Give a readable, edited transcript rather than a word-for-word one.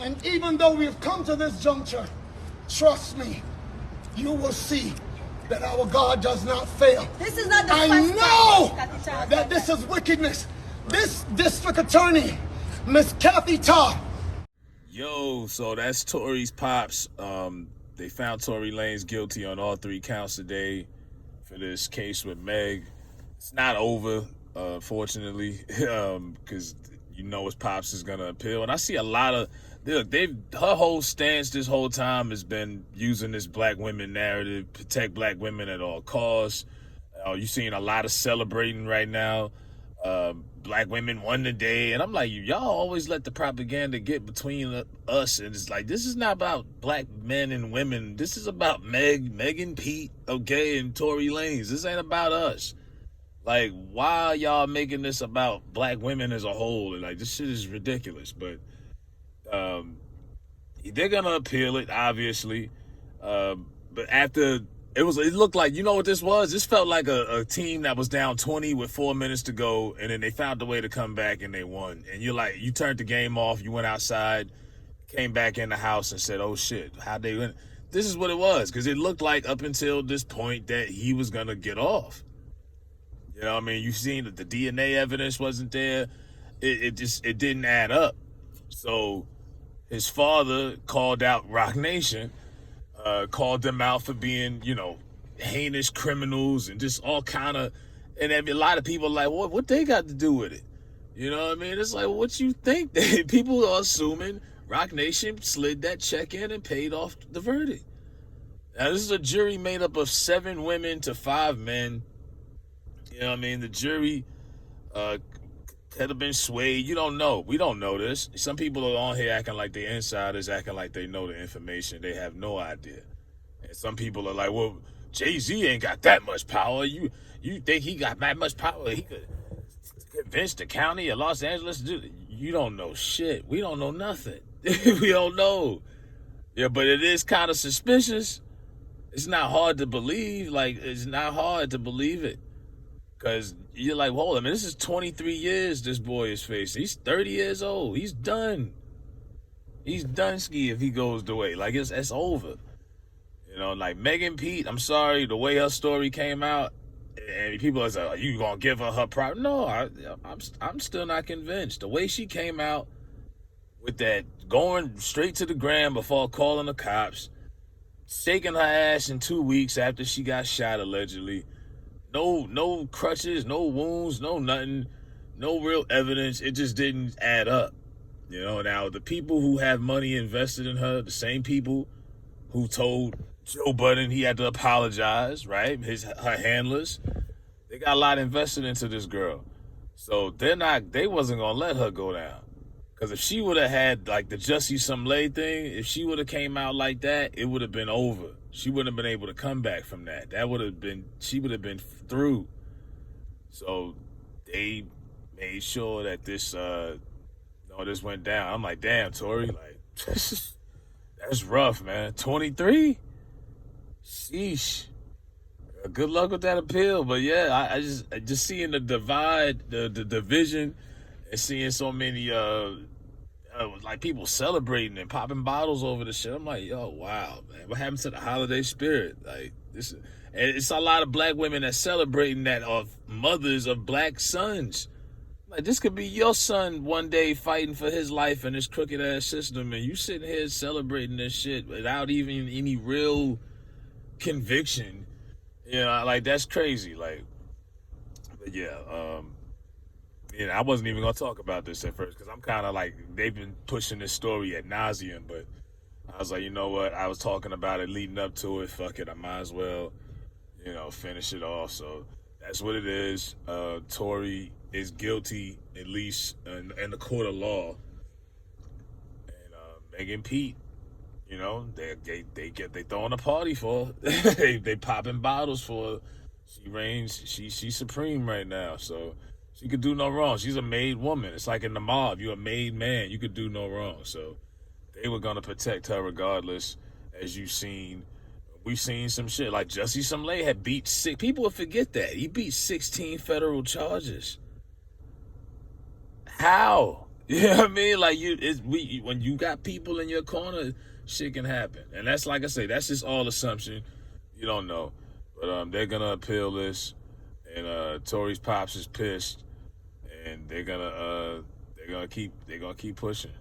And even though we've come to this juncture, trust me, you will see that our God does not fail. This is not the I first know time that this is wickedness. This district attorney, Miss Kathy Todd. Yo, so that's Tory's pops. They found Tory Lanez guilty on all 3 counts today for this case with Meg. It's not over, fortunately, because you know his pops is gonna appeal. And I see a lot of her whole stance this whole time has been using this black women narrative, protect black women at all costs. You're seeing a lot of celebrating right now. Black women won the day, and I'm like, y'all always let the propaganda get between us, and it's like, this is not about black men and women. This is about Megan Pete, okay, and Tory Lanez. This ain't about us. Like, why are y'all making this about black women as a whole? And like, this shit is ridiculous. But they're gonna appeal it, obviously. But after it looked like, you know what this was? This felt like a team that was down 20 with 4 minutes to go, and then they found a way to come back and they won. And you're like, you turned the game off, you went outside, came back in the house and said, oh shit, how'd they win? This is what it was, because it looked like up until this point that he was gonna get off. You know what I mean? You've seen that the DNA evidence wasn't there. It didn't add up. So his father called out Roc Nation, called them out for being, heinous criminals and just all kind of, and a lot of people are like, what they got to do with it? You know what I mean? It's like, what you think? People are assuming Roc Nation slid that check in and paid off the verdict. Now, this is a jury made up of 7 women to 5 men. You know what I mean? The jury could have been swayed. You don't know. We don't know this. Some people are on here acting like they're insiders, acting like they know the information. They have no idea. And some people are like, well, Jay-Z ain't got that much power. You think he got that much power? He could convince the county of Los Angeles to do it. You don't know shit. We don't know nothing. We don't know. Yeah, but it is kind of suspicious. It's not hard to believe. Like, it's not hard to believe it. Because you're like, hold on, man, this is 23 years this boy is facing. He's 30 years old. He's done. He's done ski if he goes the way. Like, it's over. Like Megan Pete, I'm sorry, the way her story came out, and people are like, are you going to give her pride? No, I'm still not convinced. The way she came out with that, going straight to the ground before calling the cops, shaking her ass in 2 weeks after she got shot, allegedly. No crutches, no wounds, no nothing, no real evidence. It just didn't add up. Now the people who have money invested in her, the same people who told Joe Budden he had to apologize, right? Her handlers, they got a lot invested into this girl. So they wasn't gonna let her go down. Because if she would have had like the Jussie Smollett thing, if she would have came out like that, it would have been over. She wouldn't have been able to come back from that. She would have been through. So they made sure that this went down. I'm like, damn, Tory, like, that's rough, man. 23? Sheesh. Good luck with that appeal. But yeah, I just seeing the divide, the division, and seeing so many like people celebrating and popping bottles over the shit. I'm like, yo, wow, man, what happened to the holiday spirit? Like, this, and it's a lot of black women that celebrating that are mothers of black sons. Like, this could be your son one day fighting for his life in this crooked ass system, and you sitting here celebrating this shit without even any real conviction. Like, that's crazy. Like, but yeah, I wasn't even gonna talk about this at first because I'm kind of like, they've been pushing this story ad nauseum, but I was like, you know what? I was talking about it leading up to it. Fuck it, I might as well, finish it off. So that's what it is. Tory is guilty, at least in the court of law. And Megan Pete, they throwing a party for her. they popping bottles for her. She reigns. She's supreme right now. So. She could do no wrong. She's a made woman. It's like in the mob. You're a made man. You could do no wrong. So they were going to protect her regardless, as you've seen. We've seen some shit. Like Jussie Smollett had beat 6. People would forget that. He beat 16 federal charges. How? You know what I mean? Like when you got people in your corner, shit can happen. And that's, like I say, that's just all assumption. You don't know. But they're gonna appeal this, and Tory's pops is pissed, and they're gonna keep pushing.